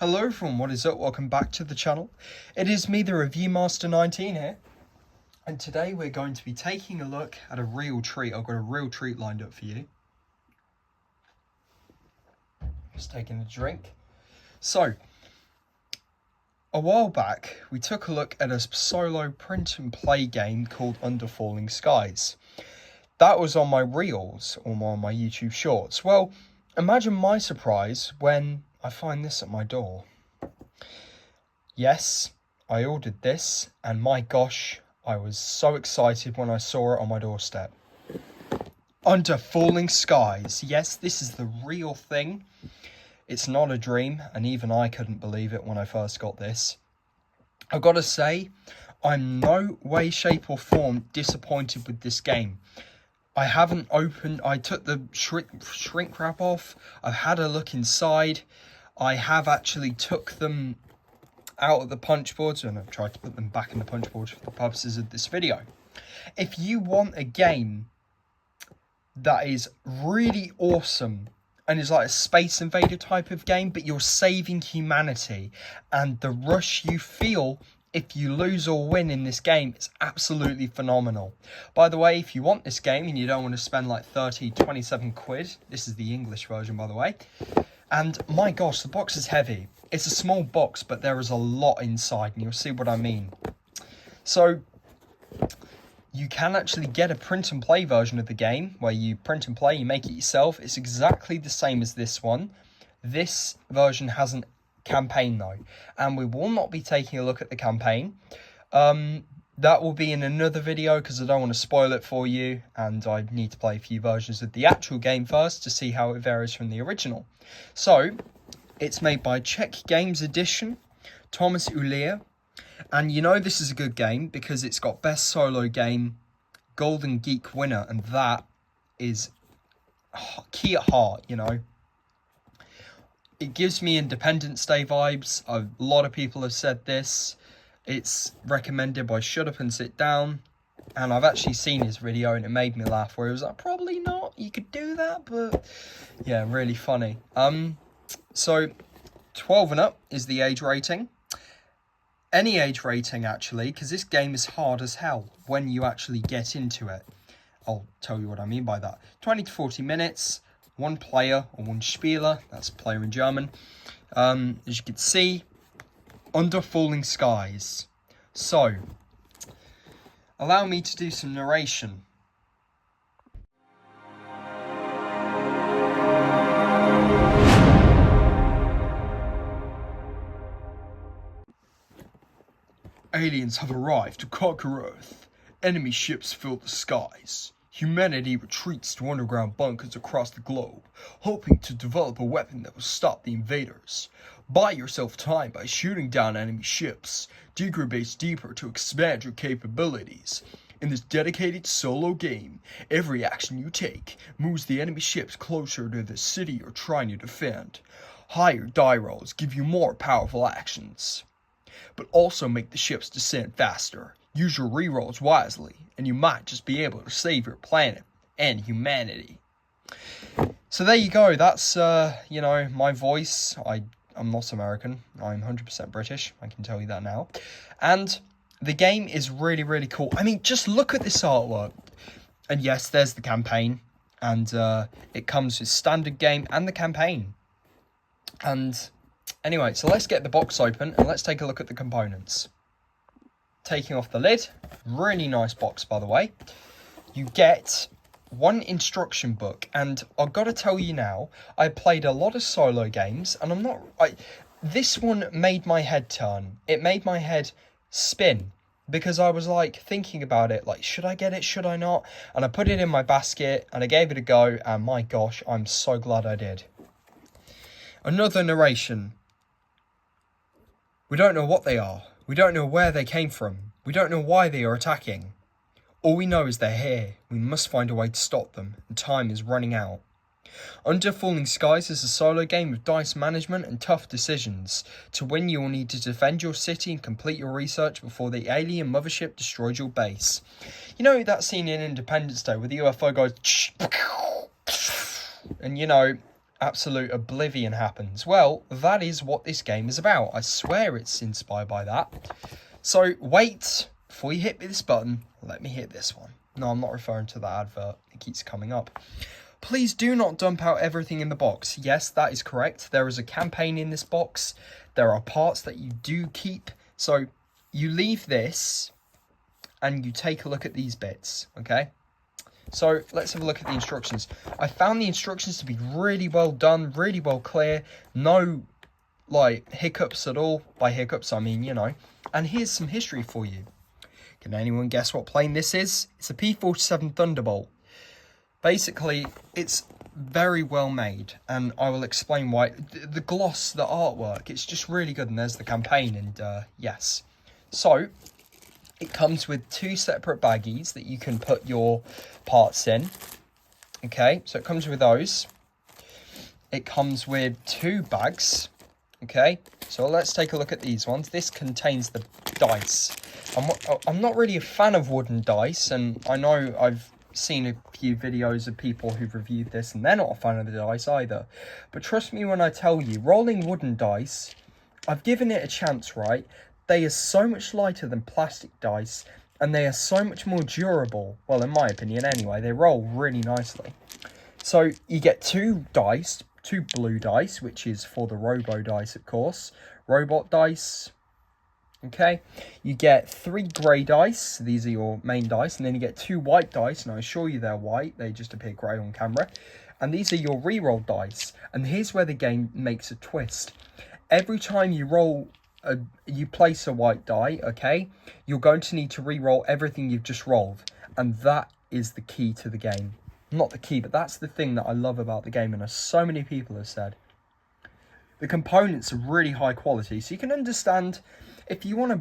Hello everyone, what is up? Welcome back to the channel. It is me, the Review Master 19 here. And today we're going to be taking a look at a real treat. I've got a real treat lined up for you. Just taking a drink. So, a while back, we took a look at a solo print and play game called Under Falling Skies. That was on my Reels, or on my YouTube Shorts. Well, imagine my surprise when I find this at my door. Yes, I ordered this, and my gosh, I was so excited when I saw it on my doorstep. Under Falling Skies. Yes, this is the real thing. It's not a dream, and even I couldn't believe it when I first got this. I've got to say, I'm no way, shape or form disappointed with this game. I haven't opened, I took the shrink wrap off, I've had a look inside, I have actually took them out of the punch boards and I've tried to put them back in the punch boards for the purposes of this video. If you want a game that is really awesome and is like a Space Invader type of game, but you're saving humanity, and the rush you feel if you lose or win in this game is absolutely phenomenal. By the way, if you want this game and you don't want to spend like 27 quid, this is the English version by the way, and my gosh, the box is heavy. It's a small box, but there is a lot inside, and you'll see what I mean. So, you can actually get a print and play version of the game, where you print and play, you make it yourself. It's exactly the same as this one. This version has a campaign though, and we will not be taking a look at the campaign. That will be in another video, because I don't want to spoil it for you, and I need to play a few versions of the actual game first to see how it varies from the original. So, it's made by Czech Games Edition, Thomas Ulier, and you know this is a good game because it's got Best Solo Game, Golden Geek winner, and that is key at heart, you know. It gives me Independence Day vibes. A lot of people have said this. It's recommended by Shut Up and Sit Down, and I've actually seen his video and it made me laugh, where it was like, probably not, you could do that, but yeah, really funny. So 12 and up is the age rating. Any age rating actually, because this game is hard as hell when you actually get into it. I'll tell you what I mean by that. 20 to 40 minutes, one player, or one Spieler, that's player in German. As you can see, Under Falling Skies. So, allow me to do some narration. Aliens have arrived to conquer Earth. Enemy ships fill the skies. Humanity retreats to underground bunkers across the globe, hoping to develop a weapon that will stop the invaders. Buy yourself time by shooting down enemy ships. Dig your base deeper to expand your capabilities. In this dedicated solo game, every action you take moves the enemy ships closer to the city you're trying to defend. Higher die rolls give you more powerful actions, but also make the ships descend faster. Use your rerolls wisely, and you might just be able to save your planet and humanity. So there you go. That's, you know, my voice. I'm not American. I'm 100% British. I can tell you that now. And the game is really, really cool. I mean, just look at this artwork. And yes, there's the campaign. And it comes with standard game and the campaign. And anyway, so let's get the box open and let's take a look at the components. Taking off the lid, really nice box by the way. You get one instruction book, and I've got to tell you now, I played a lot of solo games, and this one made my head turn. It made my head spin, because I was like thinking about it, like, should I get it, should I not? And I put it in my basket, and I gave it a go, and my gosh, I'm so glad I did. Another narration. We don't know what they are. We don't know where they came from. We don't know why they are attacking. All we know is they're here. We must find a way to stop them, and time is running out. Under Falling Skies is a solo game with dice management and tough decisions. To win, you will need to defend your city and complete your research before the alien mothership destroys your base. You know that scene in Independence Day where the UFO goes, and you know, absolute oblivion happens. Well, that is what this game is about. I swear it's inspired by that. So wait, before you hit this button, let me hit this one. No, I'm not referring to that advert. It keeps coming up. Please do not dump out everything in the box. Yes, that is correct. There is a campaign in this box. There are parts that you do keep. So you leave this and you take a look at these bits, okay? So let's have a look at the instructions. I found the instructions to be really well done, really well clear. No, like, hiccups at all. By hiccups, I mean, you know. And here's some history for you. Can anyone guess what plane this is? It's a P-47 Thunderbolt. Basically, it's very well made, and I will explain why. The gloss, the artwork, it's just really good, and there's the campaign, and yes. So, it comes with 2 separate baggies that you can put your parts in. Okay, so it comes with those. It comes with 2 bags. Okay, so let's take a look at these ones. This contains the dice. I'm not really a fan of wooden dice, and I know I've seen a few videos of people who've reviewed this, and they're not a fan of the dice either. But trust me when I tell you, rolling wooden dice, I've given it a chance, right? They are so much lighter than plastic dice, and they are so much more durable. Well, in my opinion anyway, they roll really nicely. So you get 2 dice, 2 blue dice, which is for the robo dice, of course. Robot dice. Okay, you get 3 grey dice, these are your main dice, and then you get 2 white dice, and I assure you they're white, they just appear grey on camera. And these are your reroll dice, and here's where the game makes a twist. Every time you roll, you place a white die, okay, you're going to need to re-roll everything you've just rolled, and that is the key to the game. Not the key, but that's the thing that I love about the game, and as so many people have said. The components are really high quality, so you can understand, if you want to,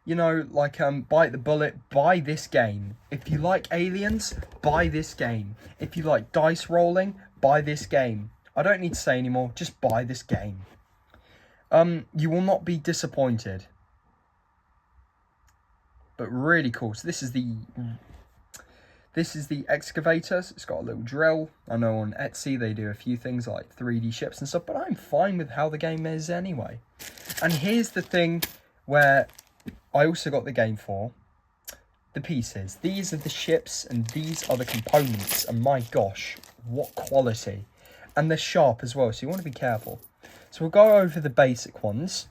you know, like, bite the bullet, buy this game. If you like aliens, buy this game. If you like dice rolling, buy this game. I don't need to say anymore, just buy this game. You will not be disappointed. But really cool. So this is the excavator. So it's got a little drill. I know on Etsy they do a few things like 3D ships and stuff, but I'm fine with how the game is anyway. And here's the thing where I also got the game for. The pieces. These are the ships and these are the components. And my gosh, what quality. And they're sharp as well, so you want to be careful. So we'll go over the basic ones.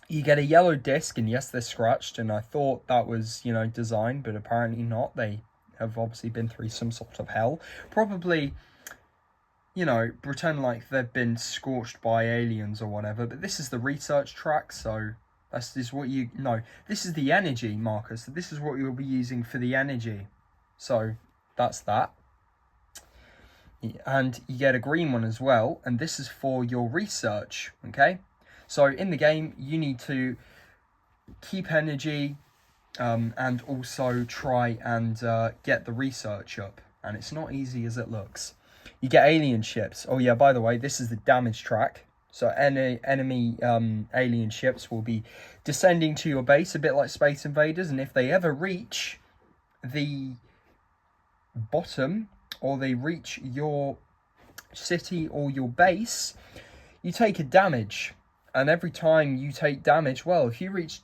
You get a yellow disc, and yes, they're scratched, and I thought that was, you know, designed, but apparently not. They have obviously been through some sort of hell. Probably, you know, pretend like they've been scorched by aliens or whatever, but this is the research track, so this is what you... No, this is the energy marker, so this is what you'll be using for the energy. So, that's that. And you get a green one as well, and this is for your research, okay? So in the game, you need to keep energy and also try and get the research up. And it's not easy as it looks. You get alien ships. Oh yeah, by the way, this is the damage track. So enemy alien ships will be descending to your base, a bit like Space Invaders. And if they ever reach the bottom, or they reach your city or your base, you take a damage. And every time you take damage, well, if you reach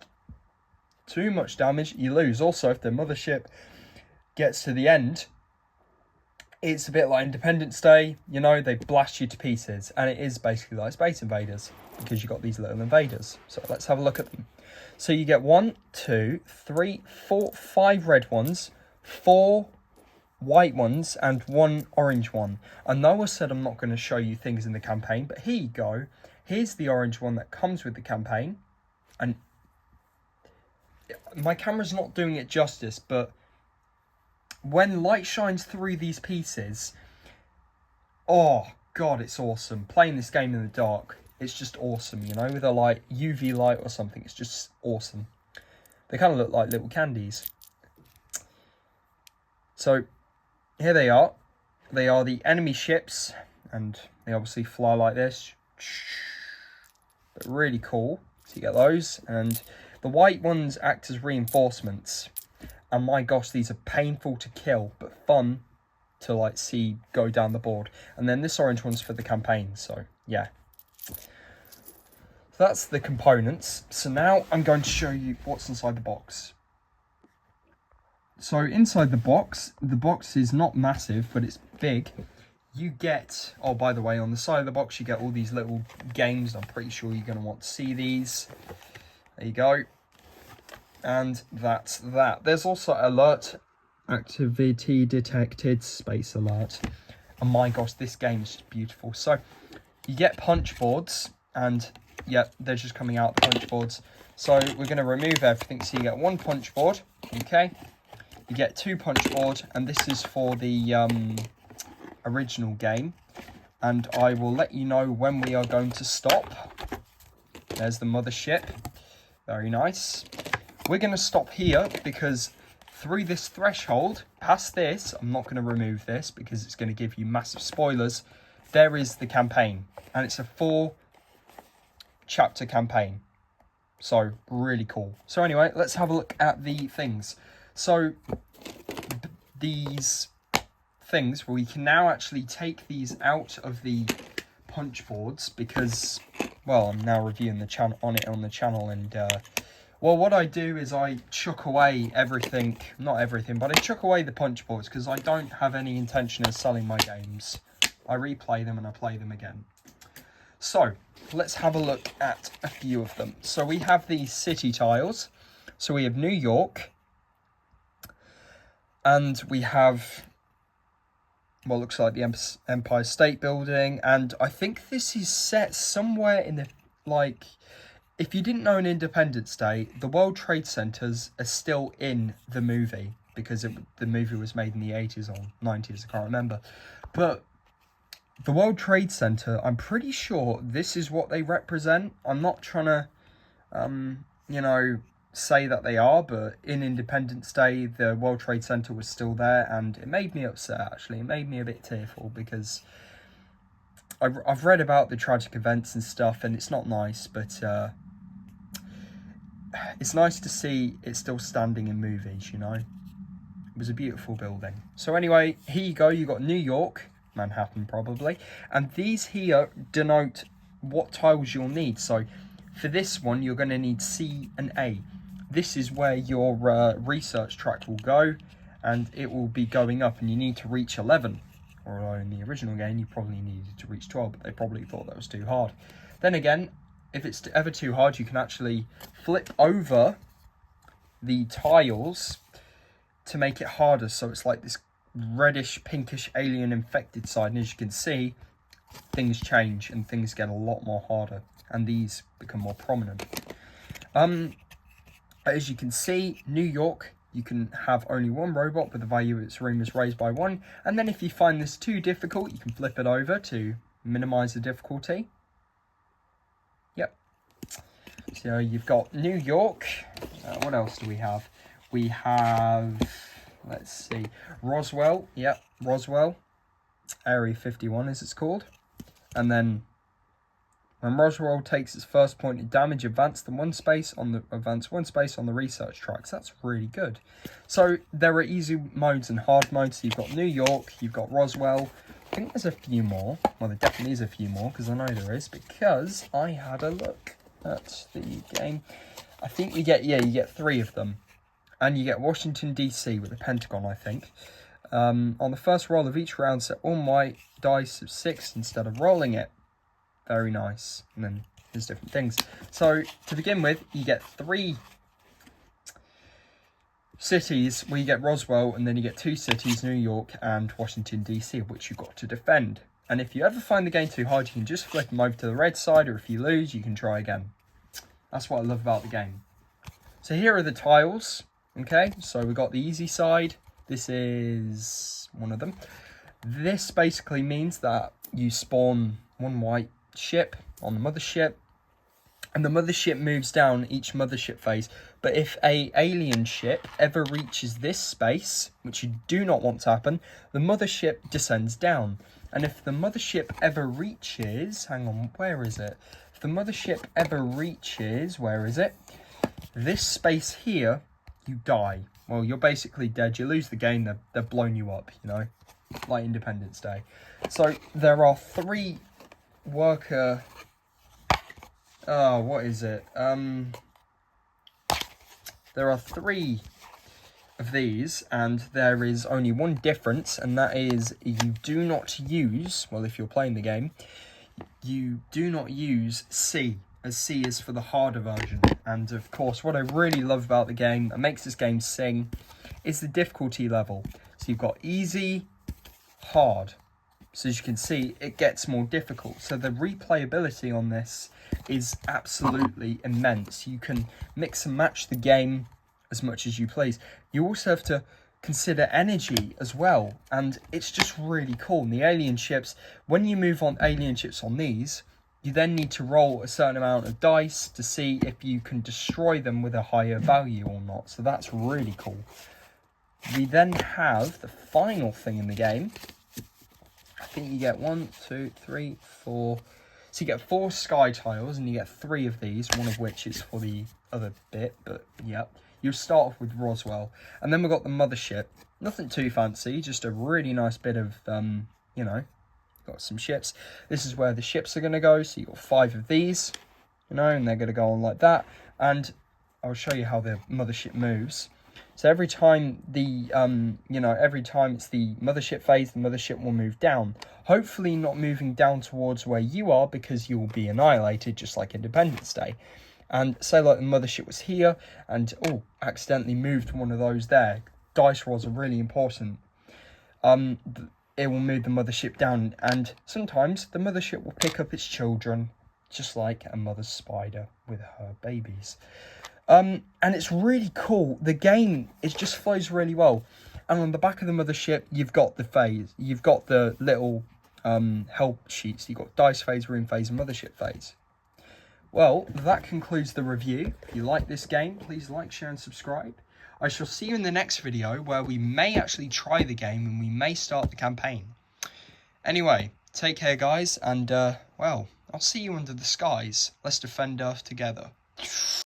too much damage, you lose. Also, if the mothership gets to the end, it's a bit like Independence Day, you know, they blast you to pieces. And it is basically like Space Invaders, because you've got these little invaders. So let's have a look at them. So you get 1, 2, 3, 4, 5 red ones, 4 white ones, and 1 orange one. I know I said I'm not going to show you things in the campaign, but here you go. Here's the orange one that comes with the campaign. And my camera's not doing it justice, but when light shines through these pieces, oh god, it's awesome. Playing this game in the dark, it's just awesome, you know, with a light, UV light or something. It's just awesome. They kind of look like little candies. So here they are. They are the enemy ships, and they obviously fly like this. But really cool. So you get those, and the white ones act as reinforcements. And my gosh, these are painful to kill, but fun to like see go down the board. And then this orange one's for the campaign, so yeah. That's the components. So now I'm going to show you what's inside the box. So inside the box is not massive, but it's big. You get, oh, by the way, on the side of the box, you get all these little games. I'm pretty sure you're going to want to see these. There you go. And that's that. There's also alert, activity detected, space alert. And my gosh, this game is just beautiful. So you get punch boards, and yeah, they're just coming out the punch boards. So we're going to remove everything. So you get one punch board, okay? You get two punch board, and this is for the original game, and I will let you know when we are going to stop. There's the mothership. Very nice. We're going to stop here because through this threshold, past this, I'm not going to remove this because it's going to give you massive spoilers. There is the campaign, and it's a 4-chapter campaign. So really cool. So anyway, let's have a look at the things. So these things, we can now actually take these out of the punch boards because, well, I'm now reviewing the channel on the channel, and well, what I do is I chuck away everything, not everything, but I chuck away the punch boards because I don't have any intention of selling my games. I replay them and I play them again. So let's have a look at a few of them. So we have these city tiles. So we have New York, and we have what looks like the Empire State Building, and I think this is set somewhere in the, like, if you didn't know an Independence Day, the World Trade Centers are still in the movie, because the movie was made in the 80s or 90s, I can't remember. But the World Trade Center, I'm pretty sure this is what they represent. I'm not trying to, you know, say that they are, but in Independence Day, the World Trade Center was still there, and it made me upset, actually. It made me a bit tearful, because I've read about the tragic events and stuff, and it's not nice, but it's nice to see it still standing in movies, you know? It was a beautiful building. So anyway, here you go. You got New York, Manhattan probably, and these here denote what tiles you'll need. So for this one, you're going to need C and A. This is where your research track will go, and it will be going up, and you need to reach 11. Although in the original game, you probably needed to reach 12, but they probably thought that was too hard. Then again, if it's ever too hard, you can actually flip over the tiles to make it harder. So it's like this reddish, pinkish, alien infected side. And as you can see, things change and things get a lot more harder. And these become more prominent. As you can see, New York, you can have only one robot, but the value of its room is raised by 1. And then if you find this too difficult, you can flip it over to minimize the difficulty. Yep. So you've got New York. What else do we have? We have, let's see, Roswell. Yep, Roswell. Area 51 as it's called. And then when Roswell takes its first point of damage, advance one space on the research tracks. That's really good. So there are easy modes and hard modes. So you've got New York, you've got Roswell. I think there's a few more. Well, there definitely is a few more, because I know there is, because I had a look at the game. I think you get 3 of them. And you get Washington, D.C. with the Pentagon, I think. On the first roll of each round, set all my dice of 6 instead of rolling it. Very nice. And then there's different things. So to begin with, you get 3 cities where you get Roswell, and then you get 2 cities, New York and Washington, D.C., which you've got to defend. And if you ever find the game too hard, you can just flip them over to the red side, or if you lose, you can try again. That's what I love about the game. So here are the tiles. Okay, so we've got the easy side. This is one of them. This basically means that you spawn one white ship on the mothership, and the mothership moves down each mothership phase. But if a alien ship ever reaches this space, which you do not want to happen, the mothership descends down. And if the mothership ever reaches, hang on, where is it? If the mothership ever reaches, where is it? This space here, you die. Well, you're basically dead. You lose the game. They've blown you up, you know. like Independence Day. So there are 3 worker... what is it? There are 3 of these, and there is only one difference, and that is you do not use, well, if you're playing the game, you do not use C, as C is for the harder version. And of course, what I really love about the game, and makes this game sing, is the difficulty level. So you've got easy, hard. So as you can see, it gets more difficult. So the replayability on this is absolutely immense. You can mix and match the game as much as you please. You also have to consider energy as well, and it's just really cool. And the alien ships, when you move on alien ships on these, you then need to roll a certain amount of dice to see if you can destroy them with a higher value or not. So that's really cool. We then have the final thing in the game. I think you get 1, 2, 3, 4. So you get 4 sky tiles, and you get 3 of these, one of which is for the other bit, but yeah. You start off with Roswell, and then we've got the mothership. Nothing too fancy, just a really nice bit of, you know, got some ships. This is where the ships are going to go, so you've got 5 of these, you know, and they're going to go on like that. And I'll show you how the mothership moves. So every time the, every time it's the mothership phase, the mothership will move down. Hopefully not moving down towards where you are, because you will be annihilated, just like Independence Day. And say like the mothership was here, and accidentally moved one of those there. Dice rolls are really important. It will move the mothership down, and sometimes the mothership will pick up its children, just like a mother's spider with her babies. And it's really cool. The game, it just flows really well. And on the back of the mothership, you've got the phase. You've got the little help sheets. You've got dice phase, room phase, and mothership phase. Well, that concludes the review. If you like this game, please like, share, and subscribe. I shall see you in the next video, where we may actually try the game and we may start the campaign. Anyway, take care, guys, and, well, I'll see you under the skies. Let's defend Earth together.